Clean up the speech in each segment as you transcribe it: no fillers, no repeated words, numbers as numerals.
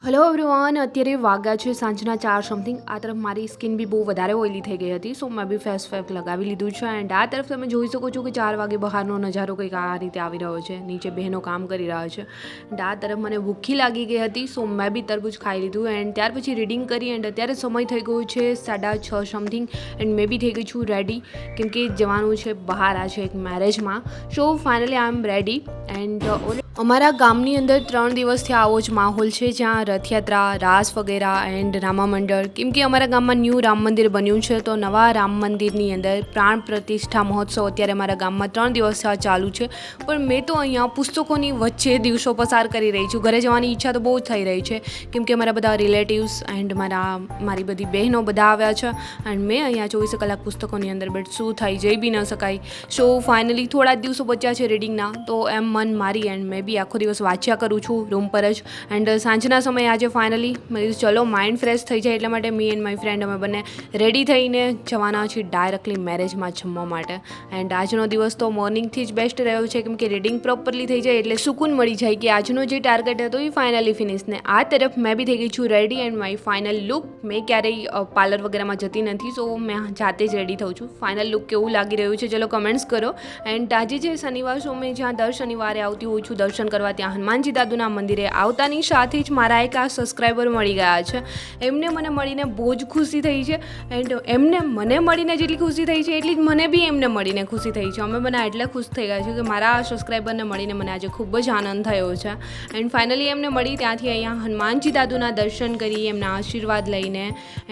Hello everyone, અત્યારે વાગ્યા છે સાંજના 4 સમથિંગ. આ તરફ મારી સ્કિન બી બહુ વધારે ઓઇલી થઈ ગઈ હતી, સો મેં બી ફેસ પેક લગાવી લીધું છે. એન્ડ આ તરફ તમે જોઈ શકો છો કે 4 વાગે બહારનો નજારો કંઈક આ રીતે આવી રહ્યો છે. નીચે બહેનો કામ કરી રહ્યા છે. એન્ડ આ તરફ મને ભૂખી લાગી ગઈ હતી, સો મેં બી તરબૂચ ખાઈ લીધું. એન્ડ ત્યાર પછી રીડિંગ કરી. એન્ડ અત્યારે સમય થઈ ગયો છે 6:30 સમથિંગ. એન્ડ મેં બી થઈ ગઈ છું રેડી, કેમ કે જવાનું છે બહાર આ છે એક મેરેજમાં. So finally I am ready. And અમારા ગામની અંદર 3 દિવસથી આવો જ માહોલ છે, જ્યાં રથયાત્રા, રાસ વગેરે એન્ડ રામા મંડળ, કેમ કે અમારા ગામમાં ન્યૂ રામ મંદિર બન્યું છે, તો નવા રામ મંદિરની અંદર પ્રાણ પ્રતિષ્ઠા મહોત્સવ અત્યારે અમારા ગામમાં 3 દિવસથી ચાલુ છે. પણ મેં તો અહીંયા પુસ્તકોની વચ્ચે દિવસો પસાર કરી રહી છું. ઘરે જવાની ઈચ્છા તો બહુ જ થઈ રહી છે, કેમ કે અમારા બધા રિલેટિવ્સ એન્ડ મારી બધી બહેનો બધા આવ્યા છે. એન્ડ મેં અહીંયા 24 કલાક પુસ્તકોની અંદર બટ શું થાય, જઈ બી ન શકાય. સો ફાઇનલી થોડા જ દિવસો બચ્યા છે રીડિંગના, તો એમ મન મારી એન્ડ મેં બી આખો દિવસ વાંચ્યા કરું છું રૂમ પર જ. એન્ડ સાંજના સમયે આજે ફાઇનલી મેં ચલો માઇન્ડ ફ્રેશ થઈ જાય, એટલા માટે મી એન્ડ માય ફ્રેન્ડ અમે બંને રેડી થઈને જવાના છીએ ડાયરેક્ટલી મેરેજમાં જમવા માટે. એન્ડ આજનો દિવસ તો મોર્નિંગથી જ બેસ્ટ રહ્યો છે, કેમ કે રીડિંગ પ્રોપરલી થઈ જાય એટલે સુકૂન મળી જાય કે આજનો જે ટાર્ગેટ હતો એ ફાઇનલી ફિનિશ. ને આ તરફ મેં બી થઈ ગઈ છું ready and my final look. મેં ક્યારેય પાર્લર વગેરેમાં જતી નથી, સો મેં જાતે જ રેડી થઉં છું. ફાઇનલ લુક કેવું લાગી રહ્યું છે ચલો કમેન્ટ્સ કરો. એન્ડ આજે જે શનિવાર, સો મેં જ્યાં દર શનિવારે આવતી હોઉં છું દર્શન કરવા, ત્યાં હનુમાનજી દાદુના મંદિરે આવતાની સાથે જ મારા એક આ સબસ્ક્રાઈબર મળી ગયા છે. એમને મને મળીને બહુ જ ખુશી થઈ છે. એન્ડ એમને મને મળીને જેટલી ખુશી થઈ છે એટલી જ મને બી એમને મળીને ખુશી થઈ છે. અમે બધા એટલા ખુશ થઈ ગયા છે કે મારા આ સબસ્ક્રાઈબરને મળીને મને આજે ખૂબ જ આનંદ થયો છે. એન્ડ ફાઇનલી એમને મળી ત્યાંથી અહીંયા હનુમાનજી દાદુના દર્શન કરી, એમના આશીર્વાદ લઈને.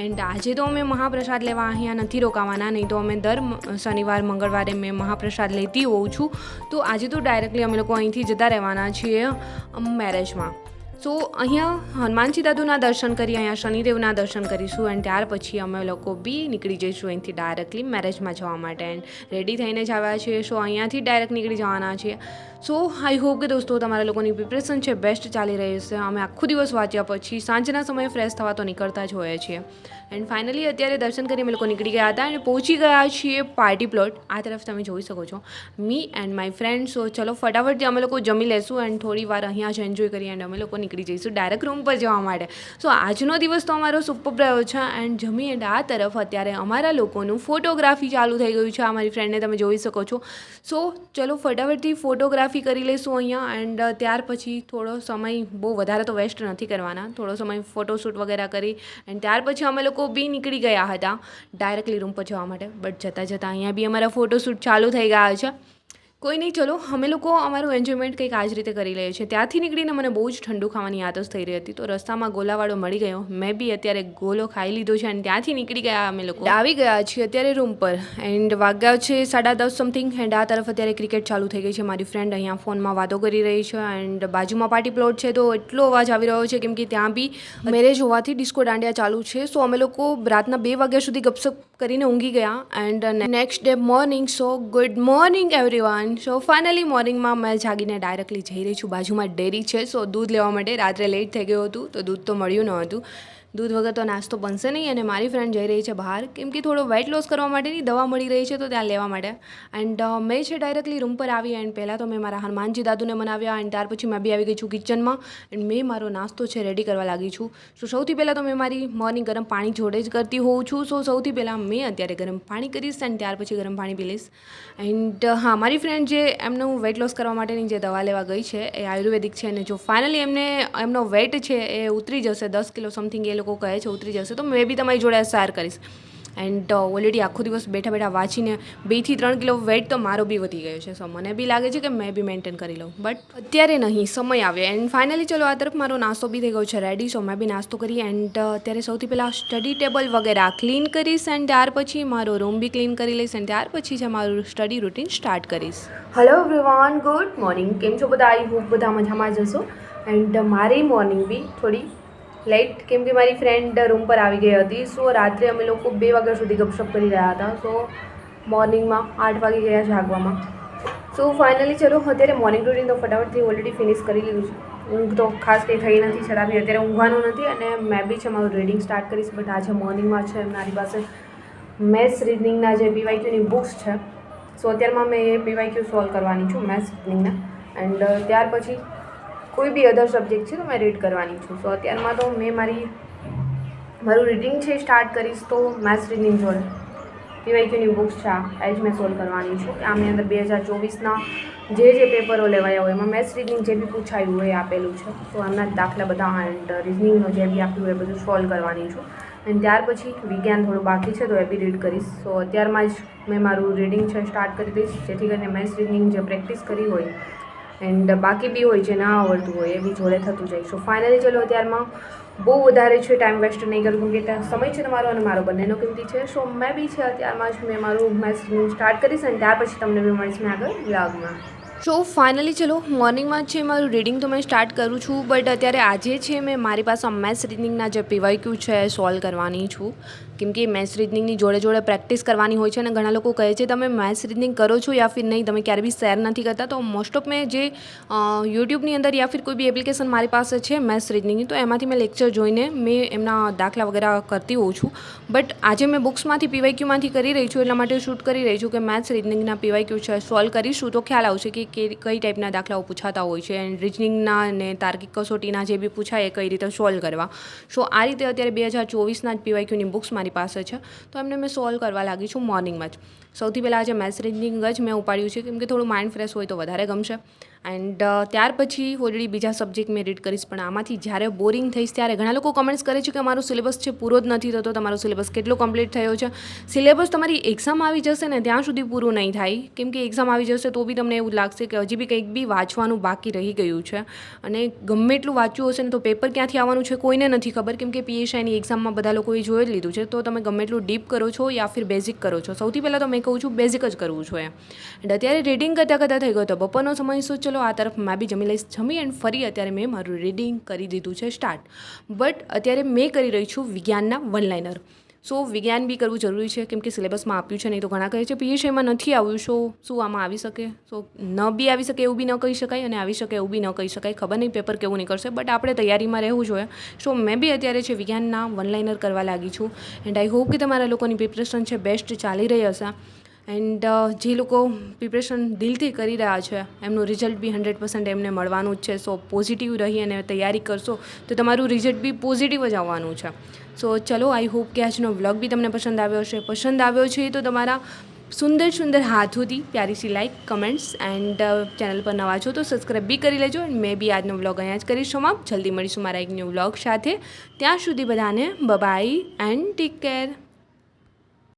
એન્ડ આજે તો અમે મહાપ્રસાદ લેવા અહીંયા નથી રોકાવાના, નહીં તો અમે દર શનિવાર મંગળવારે મેં મહાપ્રસાદ લેતી હોઉં છું. તો આજે તો ડાયરેક્ટલી અમે લોકો અહીંથી જતા રહેવાના છીએ મેરેજમાં. સો અહીંયા હનુમાનજી દાદુના દર્શન કરી, અહીંયા શનિદેવના દર્શન કરીશું. એન્ડ ત્યાર પછી અમે લોકો બી નીકળી જઈશું અહીંથી ડાયરેક્ટલી મેરેજમાં જવા માટે. એન્ડ રેડી થઈને જ આવ્યા છીએ, સો અહીંયાથી ડાયરેક્ટ નીકળી જવાના છીએ. સો આઈ હોપ કે દોસ્તો તમારા લોકોની પ્રિપરેશન છે બેસ્ટ ચાલી રહી છે. અમે આખો દિવસ વાંચ્યા પછી સાંજના સમયે ફ્રેશ થવા તો નીકળતા જ હોઈએ છીએ. એન્ડ ફાઇનલી અત્યારે દર્શન કરી અમે લોકો નીકળી ગયા હતા અને પહોંચી ગયા છીએ પાર્ટી પ્લોટ. આ તરફ તમે જોઈ શકો છો મી એન્ડ માય ફ્રેન્ડ. સો ચલો ફટાફટથી અમે લોકો જમી લેશું એન્ડ થોડી વાર અહીંયા જ એન્જોય કરીએ એન્ડ અમે લોકો નીકળી જઈશું ડાયરેક્ટ રૂમ પર જવા માટે. સો આજનો દિવસ તો અમારો સુપર રહ્યો છે. એન્ડ જમી એન્ડ આ તરફ અત્યારે અમારા લોકોનું ફોટોગ્રાફી ચાલુ થઈ ગયું છે. આ મારી ફ્રેન્ડને તમે જોઈ શકો છો. સો ચલો ફટાફટથી ફોટોગ્રાફી કરી લઈશું અહીંયા. એન્ડ ત્યાર પછી થોડો સમય, બહુ વધારે તો વેસ્ટ નથી કરવાના, થોડો સમય ફોટોશૂટ વગેરે કરી. એન્ડ ત્યાર પછી અમે લોકો બી નીકળી ગયા હતા ડાયરેક્ટલી રૂમ પર જવા માટે. બટ જતાં જતાં અહીંયા બી અમારા ફોટોશૂટ ચાલુ થઈ ગયા છે. કોઈ નહીં, ચલો અમે લોકો અમારું એન્જોયમેન્ટ કંઈક આ જ રીતે કરી લઈએ છીએ. ત્યાંથી નીકળીને મને બહુ જ ઠંડુ ખાવાની આદત થઈ રહી હતી, તો રસ્તામાં ગોલાવાળો મળી ગયો. મેં બી અત્યારે ગોલો ખાઈ લીધો છે અને ત્યાંથી નીકળી ગયા અમે લોકો. આવી ગયા છીએ અત્યારે રૂમ પર. એન્ડ વાગ્યા છે 10:30 સમથિંગ. એન્ડ આ તરફ અત્યારે ક્રિકેટ ચાલુ થઈ ગઈ છે. મારી ફ્રેન્ડ અહીંયા ફોનમાં વાતો કરી રહી છે. એન્ડ બાજુમાં પાર્ટી પ્લોટ છે, તો એટલો અવાજ આવી રહ્યો છે કેમ કે ત્યાં બી મેરેજ હોવાથી ડિસ્કો દાંડિયા ચાલુ છે. સો અમે લોકો રાતના 2 વાગ્યા સુધી ગપસપ કરીને ઊંઘી ગયા. And next day morning, so good morning everyone. So finally મોર્નિંગમાં મેં જાગીને ડાયરેક્ટલી જઈ રહી છું, બાજુમાં ડેરી છે, સો દૂધ લેવા માટે. રાત્રે લેટ થઈ ગયું હતું તો દૂધ તો મળ્યું ન હતું. દૂધ વગર તો નાસ્તો બનશે નહીં. અને મારી ફ્રેન્ડ જઈ રહી છે બહાર, કેમ કે થોડો વેઇટ લોસ કરવા માટેની દવા મળી રહી છે, તો ત્યાં લેવા માટે. એન્ડ મેં છે ડાયરેક્ટલી રૂમ પર આવી. એન્ડ પહેલાં તો મેં મારા હનુમાનજી દાદુને મનાવ્યા. એન્ડ ત્યાર પછી મેં બી આવી ગઈ છું કિચનમાં. એન્ડ મેં મારો નાસ્તો છે રેડી કરવા લાગી છું. સો સૌથી પહેલાં તો મેં મારી મોર્નિંગ ગરમ પાણી જોડે જ કરતી હોઉં છું. સો સૌથી પહેલાં મેં અત્યારે ગરમ પાણી કરીશ એન્ડ ત્યાર પછી ગરમ પાણી પી લઈશ. એન્ડ હા, મારી ફ્રેન્ડ જે એમનું વેઇટ લોસ કરવા માટેની જે દવા લેવા ગઈ છે એ આયુર્વેદિક છે. અને જો ફાઇનલી એમનો વેઇટ છે એ ઉતરી જશે, 10 કિલો સમથિંગ એ લોકો કહે છે ઉતરી જશે, તો મેં બી તમારી જોડે શેર કરીશ. એન્ડ ઓલરેડી આખો દિવસ બેઠા બેઠા વાંચીને 2 થી 3 કિલો વેઇટ તો મારો બી વધી ગયો છે. સો મને બી લાગે છે કે મેં બી મેન્ટેન કરી લઉં, બટ અત્યારે નહીં, સમય આવે. એન્ડ ફાઇનલી ચલો આ તરફ મારો નાસ્તો બી થઈ ગયો છે રેડી. સો મેં બી નાસ્તો કરી. એન્ડ અત્યારે સૌથી પહેલાં સ્ટડી ટેબલ વગેરે ક્લીન કરીશ. એન્ડ ત્યાર પછી મારો રૂમ બી ક્લીન કરી લઈશ. એન્ડ ત્યાર પછી છે મારું સ્ટડી રૂટીન સ્ટાર્ટ કરીશ. Hello everyone, good morning. કેમ છો બધા? આઈ હોપ બધા મજામાં જશો. એન્ડ મારી મોર્નિંગ બી થોડી લેટ, કેમ કે મારી ફ્રેન્ડ રૂમ પર આવી ગઈ હતી. સો રાત્રે અમે લોકો 2 વાગ્યા સુધી ગપશપ કરી રહ્યા હતા. સો મોર્નિંગમાં 8 વાગી ગયા જાગવામાં. સો ફાઇનલી ચલો અત્યારે મોર્નિંગ રૂટીન તો ફટાફટથી ઓલરેડી ફિનિશ કરી લીધું છે. ઊંઘ તો ખાસ કંઈ થઈ નથી, છતાં બી અત્યારે ઊંઘવાનું નથી. અને મેં બી છે મારું રીડિંગ સ્ટાર્ટ કરીશ. બટ આજે મોર્નિંગમાં છે મારી પાસે મેથ્સ રીડિંગના જે PYQની બુક્સ છે, સો અત્યારમાં મેં એ PYQ સોલ્વ કરવાની છું મેથ્સ રીડિંગના. એન્ડ ત્યાર પછી કોઈ બી અધર સબ્જેક્ટ છે તો મેં રીડ કરવાની છું. સો અત્યારમાં તો મેં મારું રીડિંગ છે સ્ટાર્ટ કરીશ તો મેથ્સ રીડિંગ જોડે પીવાયક્યુની બુક્સ છે એ જ મેં સોલ્વ કરવાની છું. આમની અંદર 2024ના જે પેપરો લેવાયા હોય એમાં મેથ્સ રીડિંગ જે બી પૂછાયું હોય એ આપેલું છે. તો એમના દાખલા બધા એન્ડ રિઝનિંગનું જે બી આપ્યું હોય એ બધું સોલ્વ કરવાની છું. અને ત્યાર પછી વિજ્ઞાન થોડું બાકી છે તો એ બી રીડ કરીશ. સો અત્યારમાં જ મેં મારું રીડિંગ છે સ્ટાર્ટ કરી દઈશ, જેથી કરીને મેથ્સ રીડિંગ જે પ્રેક્ટિસ કરી હોય એન્ડ બાકી બી હોય જે ના આવડતું હોય એ બી જોડે થતું જાય. સો ફાઇનલી ચલો અત્યારમાં બહુ વધારે છે, ટાઈમ વેસ્ટ નહીં કરું કેમ કે સમય છે તમારો અને મારો બંનેનો કિંમતી છે. સો મેં બી છે અત્યારમાં જ મેં મારું મેથ્સ સ્ટાર્ટ કરીશ અને ત્યાર પછી તમને બી મળીશ મેં આગળ વ્લોગમાં. સો ફાઇનલી ચલો મોર્નિંગમાં છે મારું રીડિંગ તો મેં સ્ટાર્ટ કરું છું, બટ અત્યારે આજે છે મેં મારી પાસે મેથ્સ રીડિંગના જે પીવાયક્યુ છે એ સોલ્વ કરવાની છું. કેમ કે મેથ્સ રીડિંગની જોડે જોડે પ્રેક્ટિસ કરવાની હોય છે અને ઘણા લોકો કહે છે તમે મેથ્સ રીડિંગ કરો છો યા ફિર નહીં, તમે ક્યારે બી શેર નથી કરતા. તો મોસ્ટ ઓફ મેં જે યુટ્યુબની અંદર યા ફિર કોઈ બી એપ્લિકેશન મારી પાસે છે મેથ્સ રીડિંગની, તો એમાંથી મેં લેક્ચર જોઈને મેં એમના દાખલા વગેરે કરતી હોઉં છું. બટ આજે મેં બુક્સમાંથી પીવાયક્યુમાંથી કરી રહી છું, એટલા માટે શૂટ કરી રહી છું કે મેથ્સ રીડિંગના પીવાયક્યુ છે સોલ્વ કરીશું તો ખ્યાલ આવશે કે કઈ ટાઈપના દાખલાઓ પૂછાતા હોય છે એન્ડ રિઝનિંગના અને તાર્કિક કસોટીના જે બી પૂછાય એ કઈ રીતે સોલ્વ કરવા. સો આ રીતે અત્યારે 2024ના જ પીવાયક્યુની બુક્સ મારી પાસે છે તો એમને મેં સોલ્વ કરવા લાગી છું મોર્નિંગમાં જ. સૌથી પહેલાં આજે મેથ્સ રીડિંગ જ મેં ઉપાડ્યું છે કેમ કે થોડું માઇન્ડ ફ્રેશ હોય તો વધારે ગમશે. એન્ડ ત્યાર પછી ઓલરેડી બીજા સબ્જેક્ટ મેં રીડ કરીશ, પણ આમાંથી જ્યારે બોરિંગ થઈશ ત્યારે ઘણા લોકો કમેન્ટ્સ કરે છે કે અમારો સિલેબસ છે પૂરો જ નથી થતો, તમારો સિલેબસ કેટલો કમ્પ્લીટ થયો છે. સિલેબસ તમારી એક્ઝામ આવી જશે ને ત્યાં સુધી પૂરું નહીં થાય, કેમ કે એક્ઝામ આવી જશે તો બી તમને એવું લાગશે કે હજી બી કંઈક બી વાંચવાનું બાકી રહી ગયું છે. અને ગમે એટલું વાંચ્યું હશે ને તો પેપર ક્યાંથી આવવાનું છે કોઈને નથી ખબર, કેમ કે PSIની એક્ઝામમાં બધા લોકોએ જોઈ જ લીધું છે. તો તમે ગમે એટલું ડીપ કરો છો યા ફિર બેઝિક કરો છો, સૌથી પહેલાં તો મેં કહું છું બેઝિક જ કરવું જોઈએ. એન્ડ અત્યારે રીડિંગ કરતાં થઈ ગયો તો બપોરનો સમય શું, ચલો આ તરફ મેં બી જમી લઈશ. જમી એન્ડ ફરી અત્યારે મેં મારું રીડિંગ કરી દીધું છે સ્ટાર્ટ. બટ અત્યારે મેં કરી રહી છું વિજ્ઞાનના વન લાઇનર. સો વિજ્ઞાન બી કરવું જરૂરી છે કેમ કે સિલેબસમાં આપ્યું છે, નહીં તો ઘણા કહે છે PSIમાં નથી આવ્યું. શું આમાં આવી શકે? સો ન બી આવી શકે એવું બી ન કહી શકાય અને આવી શકે એવું બી ન કહી શકાય. ખબર નહીં પેપર કેવું નીકળશે, બટ આપણે તૈયારીમાં રહેવું જોઈએ. સો મેં બી અત્યારે છે વિજ્ઞાનના વન લાઇનર કરવા લાગી છું. એન્ડ આઈ હોપ કે તમારા લોકોની પ્રિપરેશન છે બેસ્ટ ચાલી રહી હશે. એન્ડ જે લોકો પ્રિપરેશન દિલથી કરી રહ્યા છે એમનું રિઝલ્ટ બી 100% એમને મળવાનું જ છે. સો પોઝિટિવ રહી અને તૈયારી કરશો તો તમારું રિઝલ્ટ બી પોઝિટિવ જ આવવાનું છે. સો ચલો આઈ હોપ કે આજનો વ્લોગ બી તમને પસંદ આવ્યો હશે. પસંદ આવ્યો છે તો તમારા સુંદર હાથોથી પ્યારી સી લાઇક, કમેન્ટ્સ એન્ડ ચેનલ પર નવા છો તો સબસ્ક્રાઈબ બી કરી લેજો. એન્ડ મેં બી આજનો વ્લોગ અહીંયા જ કરીશ સમાપ્ત. જલ્દી મળીશું મારા એક ન્યૂ વ્લોગ સાથે. ત્યાં સુધી બધાને બાય એન્ડ ટેક કેર.